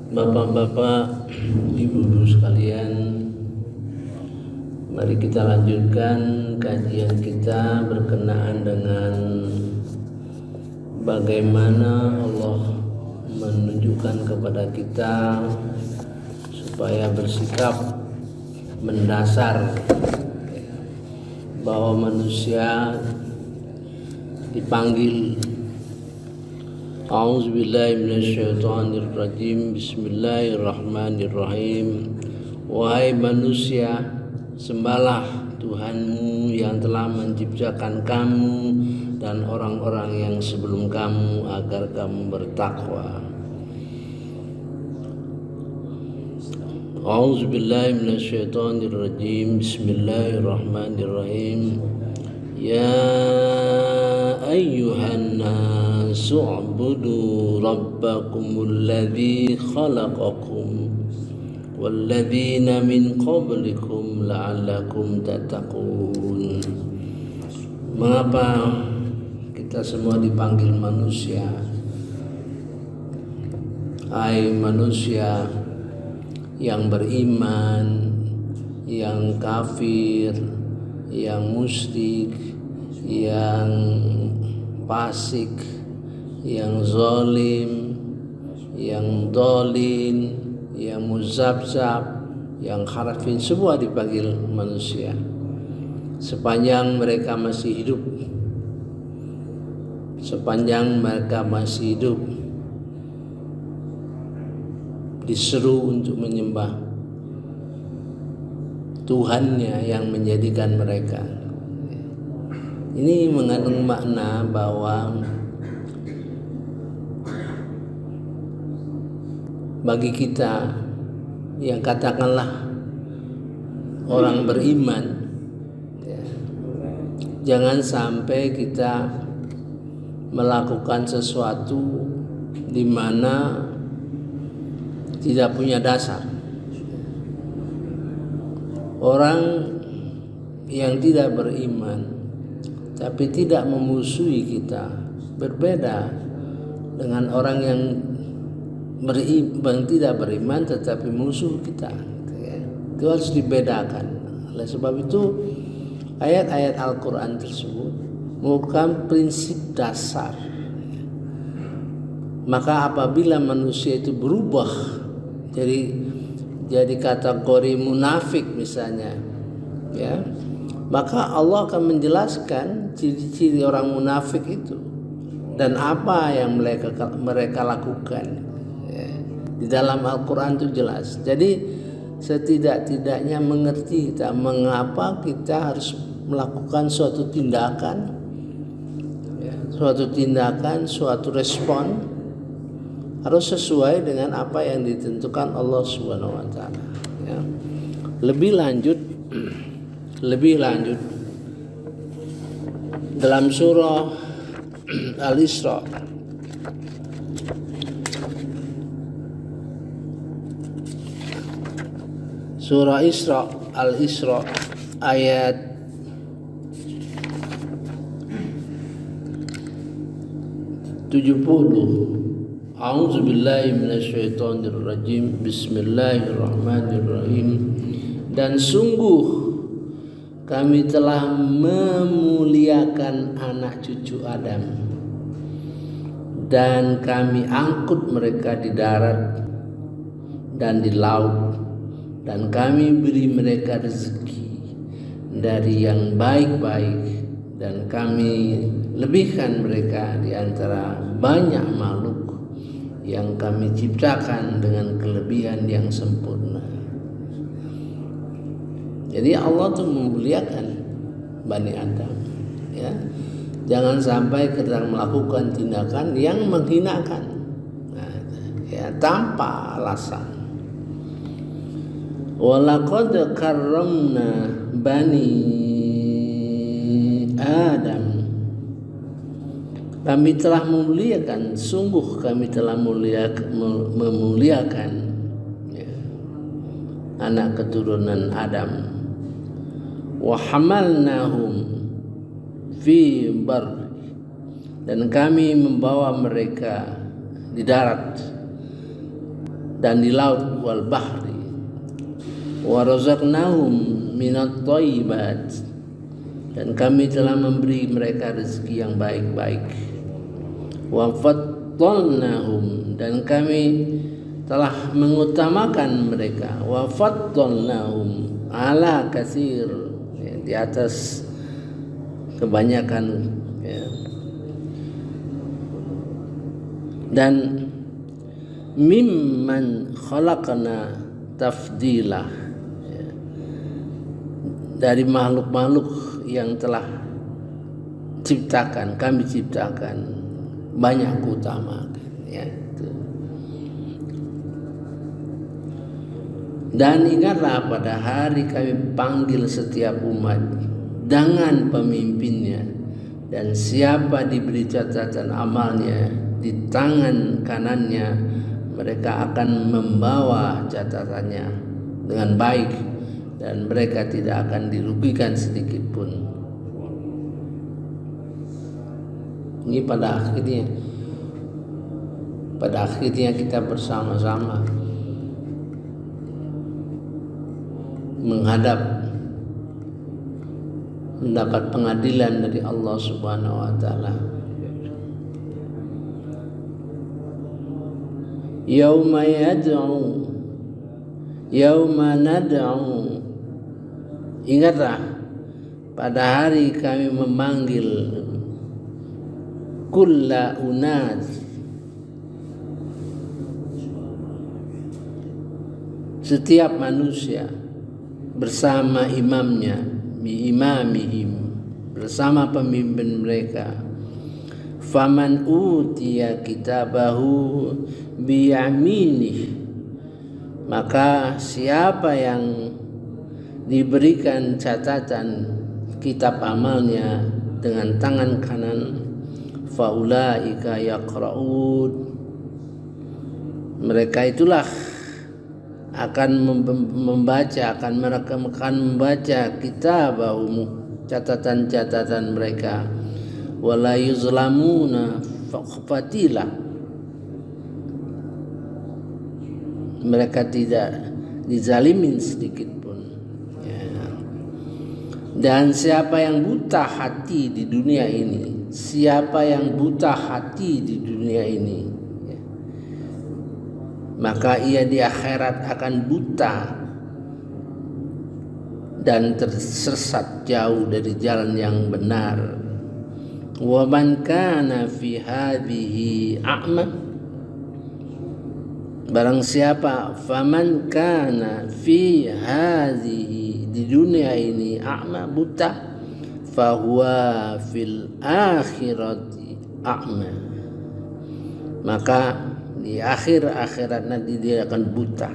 Bapak-bapak, ibu-ibu sekalian, mari kita lanjutkan kajian kita berkenaan dengan bagaimana Allah menunjukkan kepada kita supaya bersikap mendasar bahwa manusia dipanggil. A'udzubillahi minasyaitonirrajim. Bismillahirrahmanirrahim. Wahai manusia, sembahlah Tuhanmu yang telah menciptakan kamu dan orang-orang yang sebelum kamu agar kamu bertakwa. A'udzubillahi minasyaitonirrajim. Bismillahirrahmanirrahim. Ya ayyuhan nas u'budu rabbakumul ladzi khalaqakum walladzina min qablikum la'allakum tattaqun. Mengapa kita semua dipanggil manusia? Hai manusia yang beriman, yang kafir, yang musyrik, yang fasik, yang zalim, yang dolin, yang muzabzab, yang harafin, semua dipanggil manusia sepanjang mereka masih hidup. Sepanjang mereka masih hidup, diseru untuk menyembah Tuhannya yang menjadikan mereka. Ini mengandung makna bahwa bagi kita yang katakanlah orang beriman, jangan sampai kita melakukan sesuatu di mana tidak punya dasar. Orang yang tidak beriman tapi tidak memusuhi kita berbeda dengan orang yang tidak beriman tetapi musuh kita. Itu harus dibedakan. Oleh sebab itu ayat-ayat Al-Quran tersebut merupakan prinsip dasar. Maka apabila manusia itu berubah jadi kategori munafik misalnya, ya, maka Allah akan menjelaskan ciri-ciri orang munafik itu dan apa yang mereka lakukan. Ya, di dalam Al-Quran itu jelas. Jadi setidak-tidaknya mengerti kita mengapa kita harus melakukan suatu tindakan, ya, suatu respon harus sesuai dengan apa yang ditentukan Allah Subhanahu wa taala. Ya. Lebih lanjut dalam surah Al-Isra Al-Isra ayat 70. A'udzubillahi minasyaitonirrajim. Bismillahirrahmanirrahim. Dan sungguh kami telah memuliakan anak cucu Adam dan kami angkut mereka di darat dan di laut dan kami beri mereka rezeki dari yang baik-baik dan kami lebihkan mereka di antara banyak makhluk yang kami ciptakan dengan kelebihan yang sempurna. Jadi Allah tuh memuliakan Bani Adam, ya. Jangan sampai kita melakukan tindakan yang menghinakan, ya, tanpa alasan. Walaqad karramna Bani Adam. Kami telah memuliakan, sungguh kami telah memuliakan, ya, anak keturunan Adam. Wa hamalnahum fi bar, dan kami membawa mereka di darat dan di laut wal bahri, wa razaqnahum minat thayyibat, dan kami telah memberi mereka rezeki yang baik-baik, wa faddalnahum, dan kami telah mengutamakan mereka, wa faddalnahum ala katsir, ya, di atas kebanyakan, ya. Dan mimman khalaqna tafdila, ya, dari makhluk-makhluk yang telah kami ciptakan banyak keutamaan, ya. Dan ingatlah pada hari kami panggil setiap umat dengan pemimpinnya, dan siapa diberi catatan amalnya di tangan kanannya, mereka akan membawa catatannya dengan baik, dan mereka tidak akan dirugikan sedikit pun. Ini pada akhirnya kita bersama-sama mendapat pengadilan dari Allah Subhanahu wa taala. Yauma nad'u, ingatlah pada hari kami memanggil kulla unas, setiap manusia bersama imamnya, biimamihim, bersama pemimpin mereka. Faman utiya kitabahu biyaminih, maka siapa yang diberikan catatan kitab amalnya dengan tangan kanan, faulaika yaqra'un, mereka itulah akan membaca kitabahum, catatan-catatan mereka, wala yuzlamuna fatila, mereka tidak dizalimin sedikit pun, ya. Dan siapa yang buta hati di dunia ini, maka ia di akhirat akan buta dan tersesat jauh dari jalan yang benar. Wa man kana fi hadhihi a'ma, barang siapa, faman kana fi hadhihi, di dunia ini, a'ma, buta, fahuwa fil akhirati a'ma, maka di akhirat nanti dia akan buta.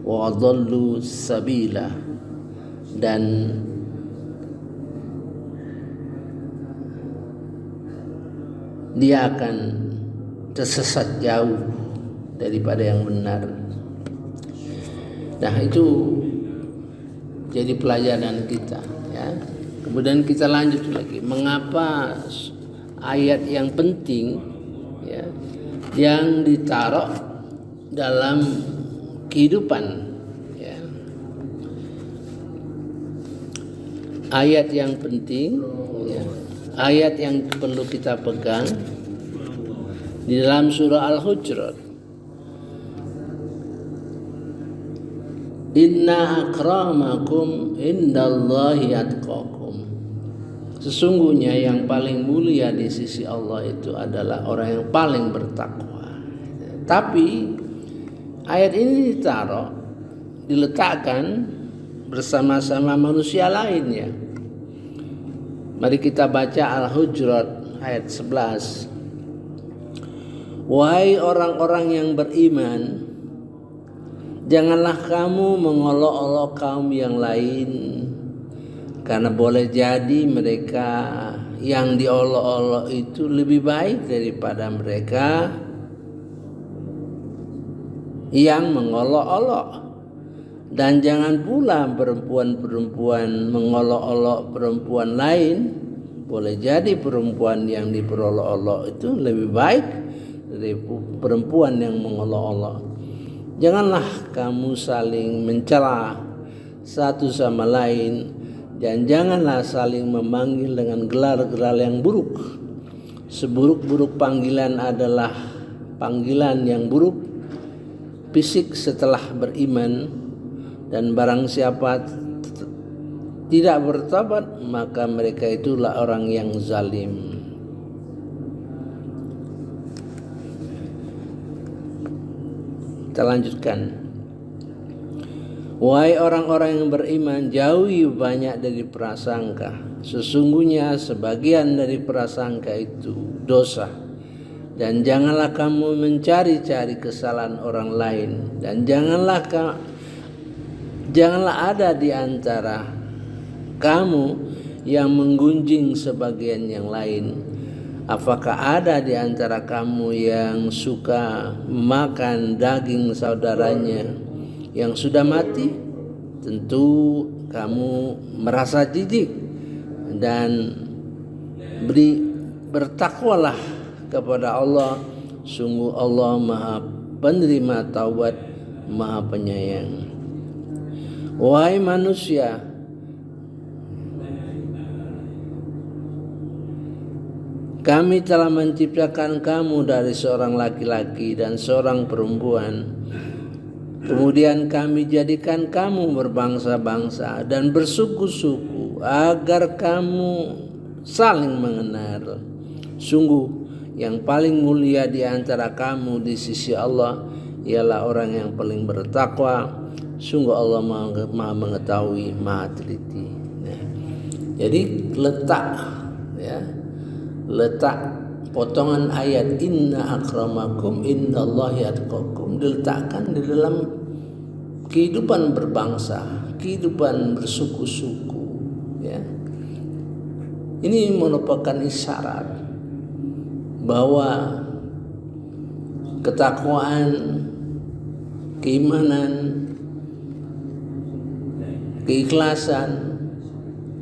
Wa adallu sabila, dan dia akan tersesat jauh daripada yang benar. Nah, itu jadi pelajaran kita, ya. Kemudian kita lanjut lagi, mengapa ayat yang penting, ya, yang ditaruh dalam kehidupan, ya. Ayat yang penting, ya. Ayat yang perlu kita pegang di dalam surah Al-Hujurat. Inna akramakum indallahi atqakum, sesungguhnya yang paling mulia di sisi Allah itu adalah orang yang paling bertakwa. Tapi ayat ini diletakkan bersama-sama manusia lainnya. Mari kita baca Al-Hujurat ayat 11. Wahai orang-orang yang beriman, janganlah kamu mengolok-olok kaum yang lain, karena boleh jadi mereka yang diolok-olok itu lebih baik daripada mereka yang mengolok-olok. Dan jangan pula perempuan-perempuan mengolok-olok perempuan lain. Boleh jadi perempuan yang diperolok-olok itu lebih baik dari perempuan yang mengolok-olok. Janganlah kamu saling mencela satu sama lain, dan janganlah saling memanggil dengan gelar-gelar yang buruk. Seburuk-buruk panggilan adalah panggilan yang buruk fisik setelah beriman, dan barang siapa tidak bertobat maka mereka itulah orang yang zalim. Kita lanjutkan. Wahai orang-orang yang beriman, jauhi banyak dari prasangka. Sesungguhnya sebagian dari prasangka itu dosa. Dan janganlah kamu mencari-cari kesalahan orang lain. Dan janganlah ada di antara kamu yang menggunjing sebagian yang lain. Apakah ada di antara kamu yang suka makan daging saudaranya yang sudah mati? Tentu kamu merasa jijik, dan bertakwalah kepada Allah. Sungguh Allah Maha Penerima Taubat, Maha Penyayang. Wahai manusia, kami telah menciptakan kamu dari seorang laki-laki dan seorang perempuan. Kemudian kami jadikan kamu berbangsa-bangsa dan bersuku-suku agar kamu saling mengenal. Sungguh yang paling mulia di antara kamu di sisi Allah ialah orang yang paling bertakwa. Sungguh Allah Maha mengetahui, Maha teliti. Nah, jadi letak potongan ayat inna akramakum indallahi atqakum diletakkan di dalam kehidupan berbangsa, kehidupan bersuku-suku, ya. Ini merupakan isyarat bahwa ketakwaan, keimanan, keikhlasan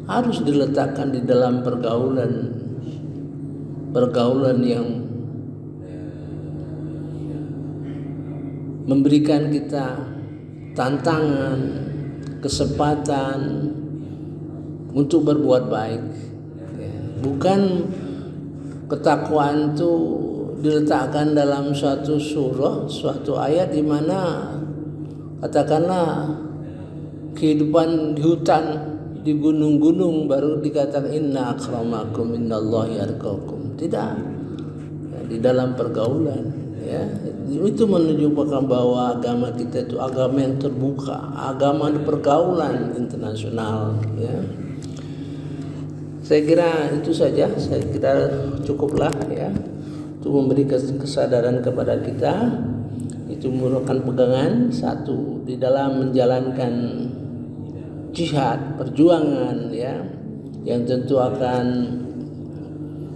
harus diletakkan di dalam pergaulan yang memberikan kita tantangan, kesempatan untuk berbuat baik. Bukan ketakwaan itu diletakkan dalam suatu surah, suatu ayat di mana katakanlah kehidupan di hutan, di gunung-gunung baru dikatakan inna akramakum indallahi atqakum. Tidak, di dalam pergaulan, ya, itu menunjukkan bahwa agama kita itu agama yang terbuka, agama di pergaulan internasional, ya. Saya kira itu saja, saya kira cukuplah, ya, untuk memberi kesadaran kepada kita. Itu merupakan pegangan satu di dalam menjalankan jihad, perjuangan, ya, yang tentu akan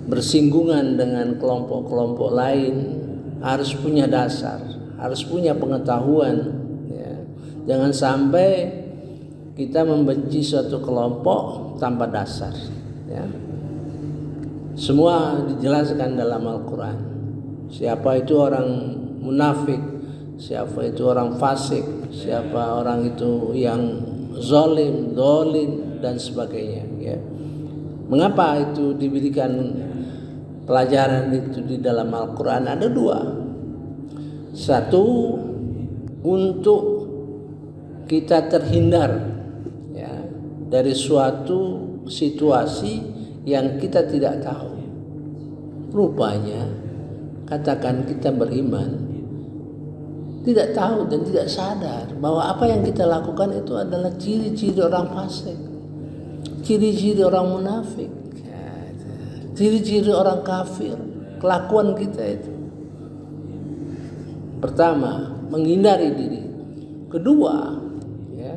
bersinggungan dengan kelompok-kelompok lain. Harus punya dasar, harus punya pengetahuan, ya. Jangan sampai kita membenci suatu kelompok tanpa dasar, ya. Semua dijelaskan dalam Al-Quran. Siapa itu orang munafik, siapa itu orang fasik, siapa orang itu yang zalim, dolim, dan sebagainya, ya. Mengapa itu diberikan pelajaran itu di dalam Al-Quran? Ada dua. Satu, untuk kita terhindar, ya, dari suatu situasi yang kita tidak tahu. Rupanya, katakan kita beriman, tidak tahu dan tidak sadar bahwa apa yang kita lakukan itu adalah ciri-ciri orang fasik, ciri-ciri orang munafik, ciri-ciri orang kafir. Kelakuan kita itu, pertama, menghindari diri. Kedua, ya,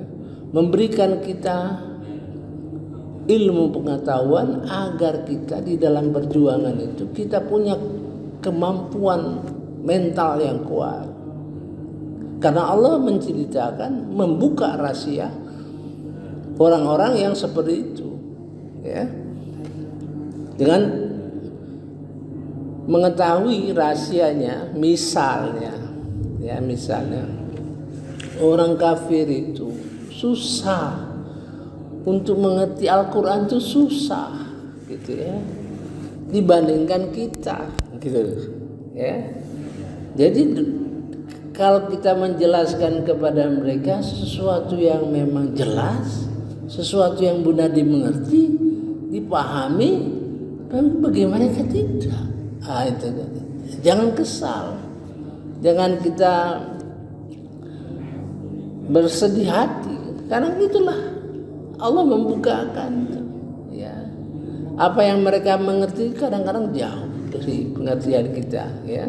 memberikan kita ilmu pengetahuan agar kita di dalam perjuangan itu kita punya kemampuan mental yang kuat. Karena Allah menceritakan, membuka rahasia orang-orang yang seperti itu, ya. Dengan mengetahui rahasianya, misalnya orang kafir itu susah untuk mengerti Al-Quran, itu susah gitu ya, dibandingkan kita gitu ya. Jadi kalau kita menjelaskan kepada mereka sesuatu yang memang jelas, sesuatu yang benar dimengerti, dipahami, tapi bagaimana kita tidak? Itu jangan kesal, jangan kita bersedih hati, karena itulah Allah membukakan ya. Apa yang mereka mengerti kadang-kadang jauh dari pengertian kita ya.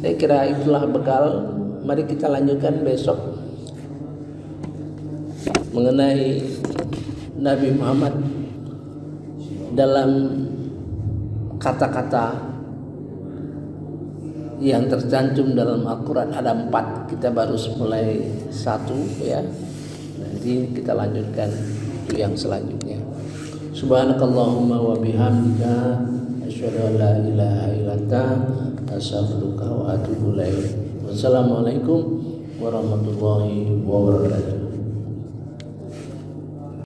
Saya kira itulah bekal. Mari kita lanjutkan besok mengenai Nabi Muhammad dalam kata-kata yang tercantum dalam Al-Quran. Ada 4, kita baru mulai 1 ya. Nanti kita lanjutkan itu yang selanjutnya. Subhanakallahumma wa bihamdika asyhadu an la ilaha illa anta astaghfiruka wa atubu ilaik. Wassalamualaikum warahmatullahi wabarakatuh.